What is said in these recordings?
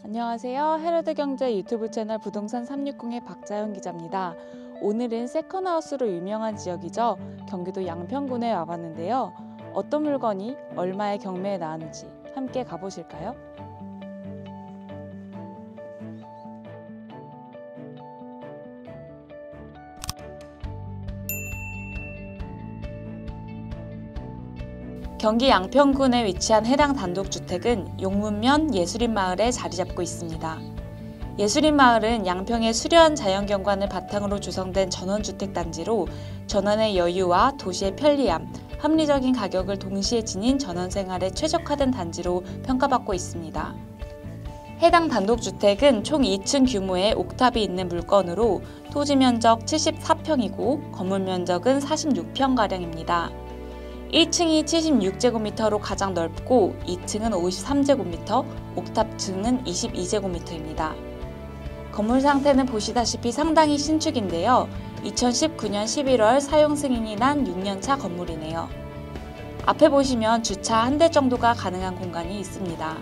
안녕하세요. 헤럴드경제 유튜브 채널 부동산 360의 박자연 기자입니다. 오늘은 세컨하우스로 유명한 지역이죠. 경기도 양평군에 와봤는데요. 어떤 물건이 얼마의 경매에 나왔는지 함께 가보실까요? 경기 양평군에 위치한 해당 단독주택은 용문면 예술인마을에 자리 잡고 있습니다. 예술인마을은 양평의 수려한 자연경관을 바탕으로 조성된 전원주택 단지로 전원의 여유와 도시의 편리함, 합리적인 가격을 동시에 지닌 전원생활에 최적화된 단지로 평가받고 있습니다. 해당 단독주택은 총 2층 규모의 옥탑이 있는 물건으로 토지 면적 74평이고 건물 면적은 46평가량입니다. 1층이 76제곱미터로 가장 넓고 2층은 53제곱미터, 옥탑층은 22제곱미터입니다. 건물 상태는 보시다시피 상당히 신축인데요. 2019년 11월 사용 승인이 난 6년차 건물이네요. 앞에 보시면 주차 한 대 정도가 가능한 공간이 있습니다.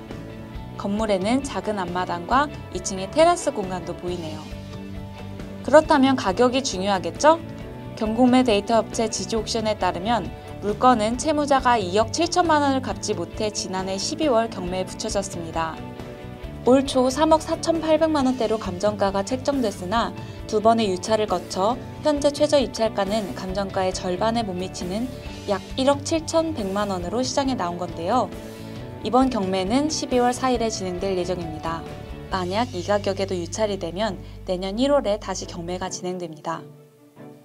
건물에는 작은 앞마당과 2층의 테라스 공간도 보이네요. 그렇다면 가격이 중요하겠죠? 경공매 데이터 업체 지지옥션에 따르면 물건은 채무자가 2억 7천만 원을 갚지 못해 지난해 12월 경매에 붙여졌습니다. 올 초 3억 4,800만 원대로 감정가가 책정됐으나 두 번의 유찰을 거쳐 현재 최저 입찰가는 감정가의 절반에 못 미치는 약 1억 7,100만 원으로 시장에 나온 건데요. 이번 경매는 12월 4일에 진행될 예정입니다. 만약 이 가격에도 유찰이 되면 내년 1월에 다시 경매가 진행됩니다.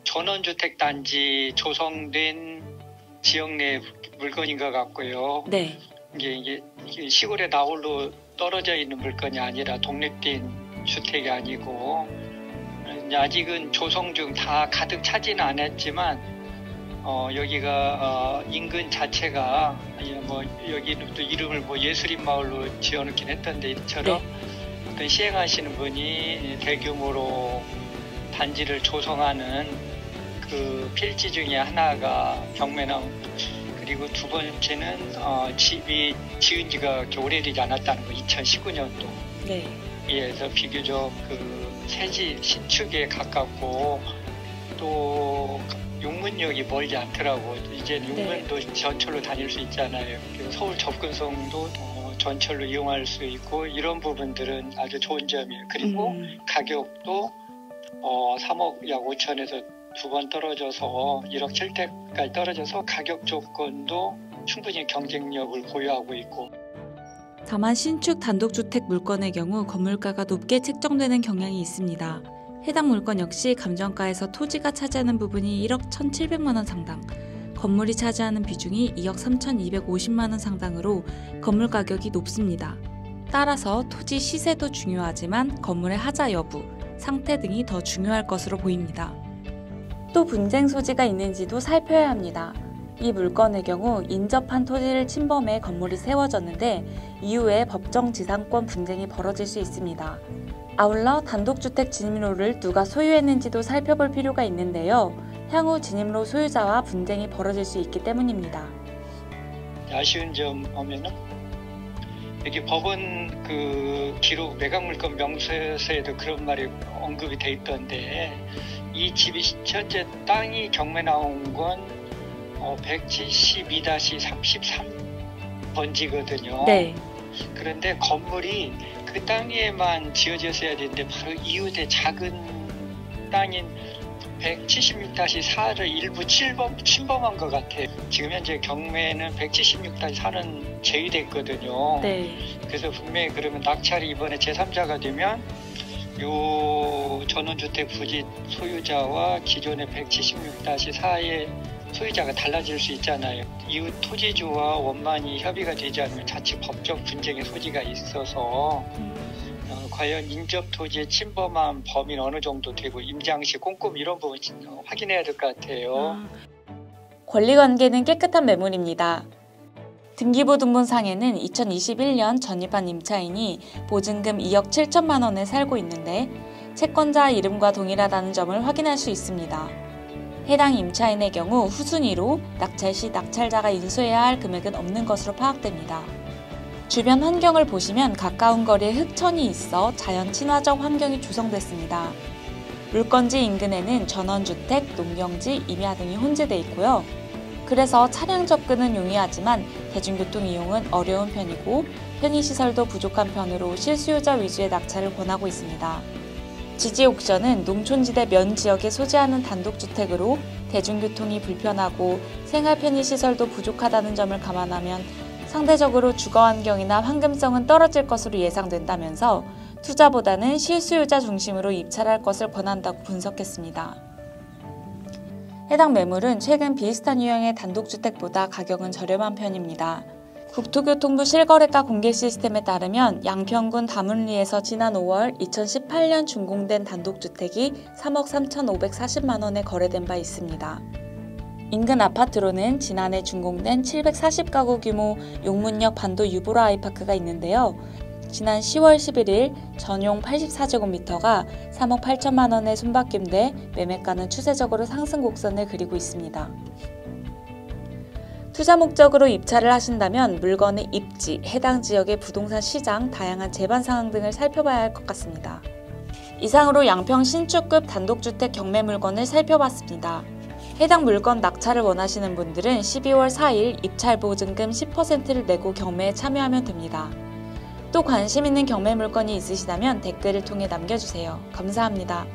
전원주택 단지 조성된 지역 내 물건인 것 같고요. 네. 이게 시골에 나홀로 떨어져 있는 물건이 아니라 독립된 주택이 아니고 아직은 조성 중 다 가득 차지는 않았지만 여기가 인근 자체가 여기는 또 이름을 예술인마을로 지어놓긴 했던데 이처럼 어떤 시행하시는 분이 대규모로 단지를 조성하는 그 필지 중에 하나가 경매 나온, 그리고 두 번째는 집이 지은 지가 오래되지 않았다는 거, 2019년도. 네. 그래서 비교적 그 새지 신축에 가깝고 또 용문역이 멀지 않더라고. 이제 용문도 전철로 다닐 수 있잖아요. 그래서 서울 접근성도 전철로 이용할 수 있고 이런 부분들은 아주 좋은 점이에요. 그리고 가격도 3억 약 5천에서 두 번 떨어져서 1억 7대까지 떨어져서 가격 조건도 충분히 경쟁력을 보유하고 있고. 다만 신축 단독주택 물건의 경우 건물가가 높게 책정되는 경향이 있습니다. 해당 물건 역시 감정가에서 토지가 차지하는 부분이 1억 1,700만 원 상당, 건물이 차지하는 비중이 2억 3,250만 원 상당으로 건물 가격이 높습니다. 따라서 토지 시세도 중요하지만 건물의 하자 여부, 상태 등이 더 중요할 것으로 보입니다. 또 분쟁 소지가 있는지도 살펴야 합니다. 이 물건의 경우 인접한 토지를 침범해 건물이 세워졌는데 이후에 법정 지상권 분쟁이 벌어질 수 있습니다. 아울러 단독주택 진입로를 누가 소유했는지도 살펴볼 필요가 있는데요. 향후 진입로 소유자와 분쟁이 벌어질 수 있기 때문입니다. 아쉬운 점 보면은 여기 법원 그 기록 매각물건 명세서에도 그런 말이 언급이 돼 있던데, 이 집이 현재 땅이 경매 나온 건 172-33번지거든요. 네. 그런데 건물이 그 땅에만 지어졌어야 되는데 바로 이웃의 작은 땅인 176-4를 일부 침범한 것 같아요. 지금 현재 경매는 176-4는 제외됐거든요. 네. 그래서 분명히 그러면 낙찰이 이번에 제3자가 되면 요 전원주택 부지 소유자와 기존의 176-4의 소유자가 달라질 수 있잖아요. 이웃 토지주와 원만히 협의가 되지 않으면 자칫 법적 분쟁의 소지가 있어서 과연 인접 토지에 침범한 범위는 어느 정도 되고 임장시 꼼꼼히 이런 부분 확인해야 될 것 같아요. 권리관계는 깨끗한 매물입니다. 등기부등본상에는 2021년 전입한 임차인이 보증금 2억 7천만 원에 살고 있는데 채권자 이름과 동일하다는 점을 확인할 수 있습니다. 해당 임차인의 경우 후순위로 낙찰 시 낙찰자가 인수해야 할 금액은 없는 것으로 파악됩니다. 주변 환경을 보시면 가까운 거리에 흙천이 있어 자연 친화적 환경이 조성됐습니다. 물건지 인근에는 전원주택, 농경지, 임야 등이 혼재돼 있고요. 그래서 차량 접근은 용이하지만 대중교통 이용은 어려운 편이고 편의시설도 부족한 편으로 실수요자 위주의 낙찰을 권하고 있습니다. 지지옥션은 농촌지대 면 지역에 소재하는 단독주택으로 대중교통이 불편하고 생활 편의시설도 부족하다는 점을 감안하면 상대적으로 주거환경이나 환금성은 떨어질 것으로 예상된다면서 투자보다는 실수요자 중심으로 입찰할 것을 권한다고 분석했습니다. 해당 매물은 최근 비슷한 유형의 단독주택보다 가격은 저렴한 편입니다. 국토교통부 실거래가 공개 시스템에 따르면 양평군 다문리에서 지난 5월 2018년 준공된 단독주택이 3억 3,540만 원에 거래된 바 있습니다. 인근 아파트로는 지난해 준공된 740가구 규모 용문역 반도 유보라 아이파크가 있는데요. 지난 10월 11일 전용 84제곱미터가 3억 8천만 원에 손바뀜돼 매매가는 추세적으로 상승 곡선을 그리고 있습니다. 투자 목적으로 입찰을 하신다면 물건의 입지, 해당 지역의 부동산 시장, 다양한 재반 상황 등을 살펴봐야 할 것 같습니다. 이상으로 양평 신축급 단독주택 경매 물건을 살펴봤습니다. 해당 물건 낙찰을 원하시는 분들은 12월 4일 입찰 보증금 10%를 내고 경매에 참여하면 됩니다. 또 관심 있는 경매 물건이 있으시다면 댓글을 통해 남겨주세요. 감사합니다.